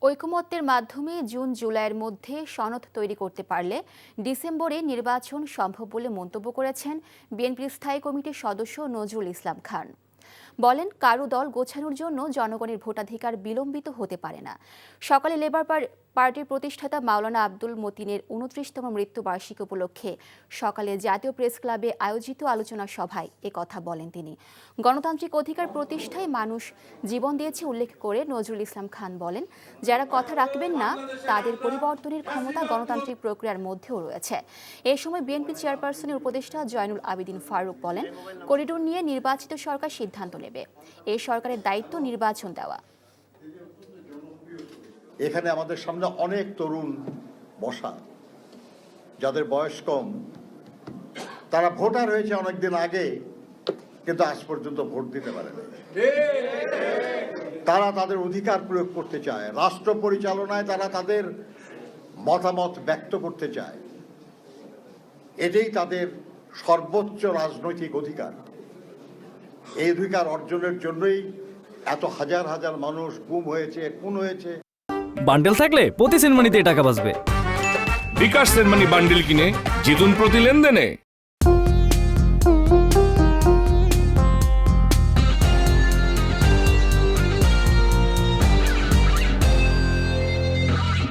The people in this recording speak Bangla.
ঐকমত্যের মাধ্যমে জুন জুলাইয়ের মধ্যে সনদ তৈরি করতে পারলে ডিসেম্বরে নির্বাচন সম্ভব বলে মন্তব্য করেছেন বিএনপির স্থায়ী কমিটির সদস্য নজরুল ইসলাম খান। বলেন, কারো দল গোছানোর জন্য জনগণের ভোটাধিকার বিলম্বিত হতে পারে না। সকালে লেবার পার্টির প্রতিষ্ঠাতা মাওলানা আব্দুল মতিনের ২৯তম মৃত্যুবার্ষিকী উপলক্ষে সকালে জাতীয় প্রেস ক্লাবে আয়োজিত আলোচনা সভায় কথা বলেন তিনি। গণতান্ত্রিক অধিকার প্রতিষ্ঠায় মানুষ জীবন দিয়েছে উল্লেখ করে নজরুল ইসলাম খান বলেন, যারা কথা রাখবেন না তাদের পরিবর্তনের ক্ষমতা গণতান্ত্রিক প্রক্রিয়ার মধ্যেও রয়েছে। এ সময় বিএনপি চেয়ারপারসনের উপদেষ্টা জয়নুল আবেদিন ফারুক বলেন, করিডোর নিয়ে নির্বাচিত সরকার সিদ্ধান্ত নেবে। এই সরকারের দায়িত্ব নির্বাচন দেওয়া। এখানে আমাদের সামনে অনেক তরুণ বসা, যাদের বয়স কম, তারা ভোটার হয়েছে অনেকদিন আগে, কিন্তু আজ পর্যন্ত ভোট দিতে পারেনি। তারা তাদের অধিকার প্রয়োগ করতে চায়, রাষ্ট্র পরিচালনায় তারা তাদের মতামত ব্যক্ত করতে চায়। এটাই তাদের সর্বোচ্চ রাজনৈতিক অধিকার। এই অধিকার অর্জনের জন্যই এত হাজার হাজার মানুষ গুম হয়েছে, খুন হয়েছে। বান্ডেল থাকলে প্রতি সেনমানিতে টাকা বাঁচবে। বিকাশ সেনমানি বান্ডেল কিনে জিতুন প্রতি লেনদেনে।